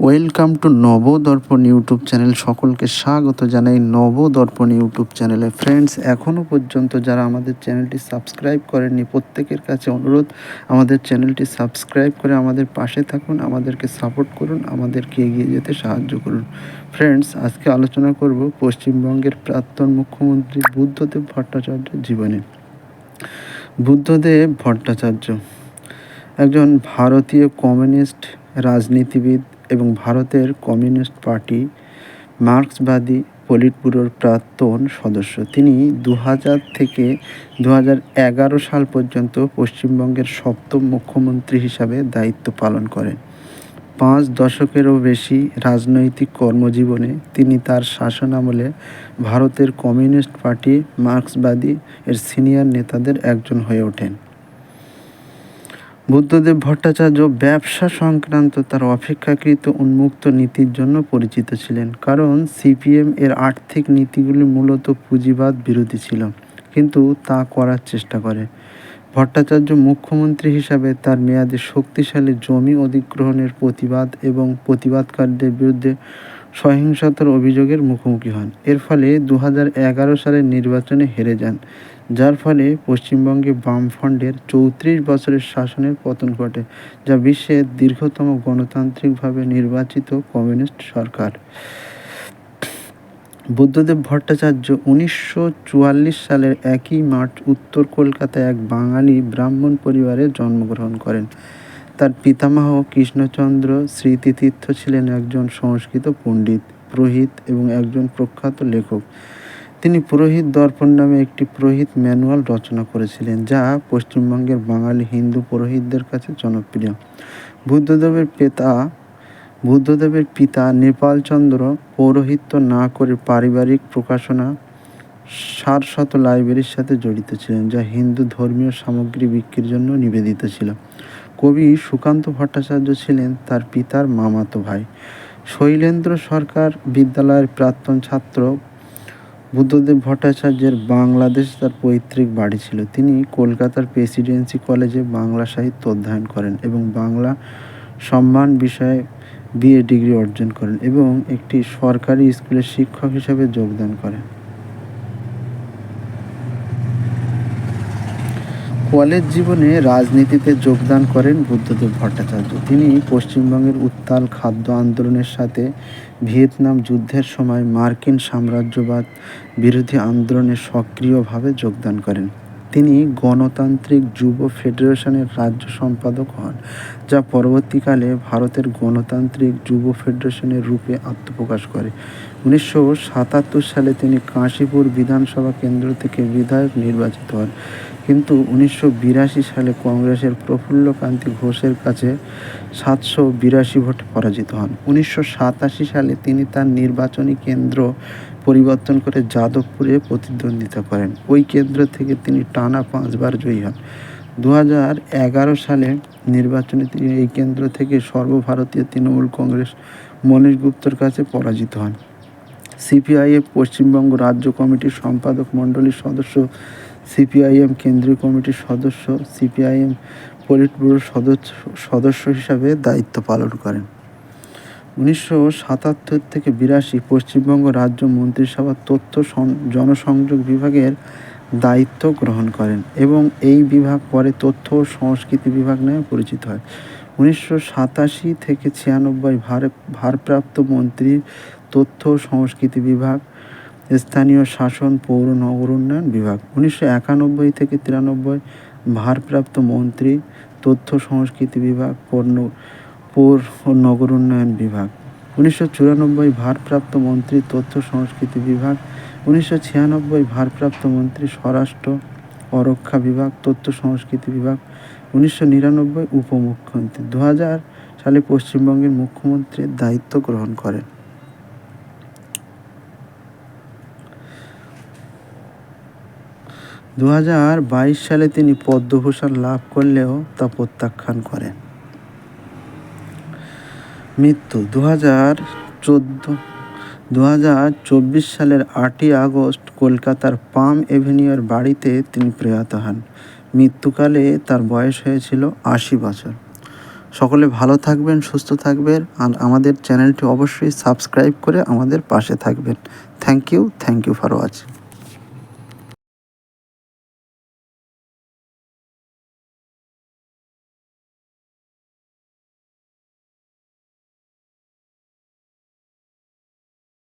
Welcome to Nabadarpan YouTube channel. সকলকে স্বাগত জানাই নবদর্পণ ইউটিউব চ্যানেলে। ফ্রেন্ডস, এখনও পর্যন্ত যারা আমাদের চ্যানেলটি সাবস্ক্রাইব করেননি, প্রত্যেকের কাছে অনুরোধ, আমাদের চ্যানেলটি সাবস্ক্রাইব করে আমাদের পাশে থাকুন, আমাদেরকে সাপোর্ট করুন, আমাদেরকে এগিয়ে যেতে সাহায্য করুন। ফ্রেন্ডস, আজকে আলোচনা করব পশ্চিমবঙ্গের প্রাক্তন মুখ্যমন্ত্রী বুদ্ধদেব ভট্টাচার্যের জীবনী। বুদ্ধদেব ভট্টাচার্য একজন ভারতীয় কমিউনিস্ট রাজনীতিবিদ এবং ভারতের কমিউনিস্ট পার্টি মার্ক্সবাদী পলিট ব্যুরোর প্রাক্তন সদস্য। তিনি 2000 থেকে 2011 সাল পর্যন্ত পশ্চিমবঙ্গের সপ্তম মুখ্যমন্ত্রী হিসাবে দায়িত্ব পালন করেন। 5 দশকেরও বেশি রাজনৈতিক কর্মজীবনে তিনি তার শাসনামলে ভারতের কমিউনিস্ট পার্টি মার্ক্সবাদী এর সিনিয়র নেতাদের একজন হয়ে ওঠেন। বুদ্ধদেব ভট্টাচার্য ব্যবসা সংক্রান্ত তার অপেক্ষাকৃত উন্মুক্ত নীতির জন্য পরিচিত ছিলেন, কারণ সিপিএম এর আর্থিক নীতিগুলি মূলত পুঁজিবাদ বিরোধী ছিল, কিন্তু তা করার চেষ্টা করে। ভট্টাচার্য মুখ্যমন্ত্রী হিসাবে তার মেয়াদে শক্তিশালী জমি অধিগ্রহণের প্রতিবাদ এবং প্রতিবাদকারীদের বিরুদ্ধে সহিংসতার অভিযোগের মুখোমুখি হন। এর ফলে 2011 সালের নির্বাচনে হেরে যান, যার ফলে পশ্চিমবঙ্গে বামফ্রন্টের 34 বছরের শাসনের পতন ঘটে, যা বিশ্বের দীর্ঘতম গণতান্ত্রিকভাবে নির্বাচিত কমিউনিস্ট সরকার। বুদ্ধদেব ভট্টাচার্য 1944 সালের 1 মার্চ উত্তর কলকাতায় এক বাঙালি ব্রাহ্মণ পরিবারে জন্মগ্রহণ করেন। তার পিতামহ কৃষ্ণচন্দ্র স্মৃতিতীর্থ ছিলেন একজন সংস্কৃত পণ্ডিত, পুরোহিত এবং একজন প্রখ্যাত লেখক। তিনি পুরোহিত দর্পণ নামে একটি পুরোহিত ম্যানুয়াল রচনা করেছিলেন, যা পশ্চিমবঙ্গের বাঙালি হিন্দু পুরোহিতদের কাছে জনপ্রিয়। বুদ্ধদেবের পিতা নেপালচন্দ্র পৌরোহিত্য না করে পারিবারিক প্রকাশনা সারস্বত লাইব্রেরির সাথে জড়িত ছিলেন, যা হিন্দু ধর্মীয় সামগ্রী বিক্রির জন্য নিবেদিত ছিল। কবি সুকান্ত ভট্টাচার্য ছিলেন তার পিতার মামাতো ভাই। শৈলেন্দ্র সরকার বিদ্যালয়ের প্রাক্তন ছাত্র বুদ্ধদেব ভট্টাচার্যের বাংলাদেশ তার পৈতৃক বাড়ি ছিল। তিনি কলকাতার প্রেসিডেন্সি কলেজে বাংলা সাহিত্য অধ্যয়ন করেন এবং বাংলা সম্মান বিষয়ে বিএ ডিগ্রি অর্জন করেন এবং একটি সরকারি স্কুলের শিক্ষক হিসেবে যোগদান করেন। কলেজ জীবনে রাজনীতিতে যোগদান করেন বুদ্ধদেব ভট্টাচার্য। তিনি পশ্চিমবঙ্গের উত্তাল খাদ্য আন্দোলনের সাথে ভিয়েতনাম যুদ্ধের সময় মার্কিন সাম্রাজ্যবাদ বিরোধী আন্দোলনে সক্রিয়ভাবে যোগদান করেন। তিনি গণতান্ত্রিক যুব ফেডারেশনের রাজ্য সম্পাদক হন, যা পরবর্তীকালে ভারতের গণতান্ত্রিক যুব ফেডারেশনের রূপে আত্মপ্রকাশ করে। 1977 সালে তিনি কাশীপুর বিধানসভা কেন্দ্র থেকে বিধায়ক নির্বাচিত হন, কিন্তু 1982 সালে কংগ্রেসের প্রফুল্লকান্তি ঘোষের কাছে 782 ভোটে পরাজিত হন। 1987 সালে তিনি তার নির্বাচনী কেন্দ্র পরিবর্তন করে যাদবপুরে প্রতিদ্বন্দ্বিতা করেন। ওই কেন্দ্র থেকে তিনি টানা 5 বার জয়ী হন। 2011 সালে নির্বাচনে তিনি এই কেন্দ্র থেকে সর্বভারতীয় তৃণমূল কংগ্রেস মনীশ গুপ্তর কাছে পরাজিত হন। সিপিআইএম পশ্চিমবঙ্গ রাজ্য কমিটির সম্পাদক মণ্ডলীর সদস্য, সিপিআইএম কেন্দ্রীয় কমিটির সদস্য, সিপিআইএম পলিট ব্যুরোর সদস্য হিসাবে দায়িত্ব পালন করেন। 1977 থেকে 82 পশ্চিমবঙ্গ রাজ্য মন্ত্রিসভার তথ্য জনসংযোগ বিভাগের দায়িত্ব গ্রহণ করেন এবং এই বিভাগ পরে তথ্য ও সংস্কৃতি বিভাগ নামে পরিচিত হয়। 1987 থেকে 96 ভারপ্রাপ্ত মন্ত্রী, তথ্য ও সংস্কৃতি বিভাগ, স্থানীয় শাসন, পৌর নগর উন্নয়ন বিভাগ। 1991 থেকে 93 ভারপ্রাপ্ত মন্ত্রী, তথ্য সংস্কৃতি বিভাগ, পৌর ও নগর উন্নয়ন বিভাগ। 1994 ভারপ্রাপ্ত মন্ত্রী, তথ্য সংস্কৃতি বিভাগ। 1996 ভারপ্রাপ্ত মন্ত্রী, স্বরাষ্ট্র ও রক্ষা বিভাগ, তথ্য সংস্কৃতি বিভাগ। 1999 উপমুখ্যমন্ত্রী। 2000 সালে পশ্চিমবঙ্গের মুখ্যমন্ত্রীর দায়িত্ব গ্রহণ করেন। 2022 সালে তিনি পদ্মভূষণ লাভ করলেও তা প্রত্যাখ্যান করেন। মৃত্যু 2024 সালের 8 আগস্ট কলকাতার পাম এভিনিউর বাড়িতে তিনি প্রয়াত হন। মৃত্যুকালে তার বয়স হয়েছিল 80 বছর। সকলে ভালো থাকবেন, সুস্থ থাকবেন, আর আমাদের চ্যানেলটি অবশ্যই সাবস্ক্রাইব করে আমাদের পাশে থাকবেন। Thank you for watching.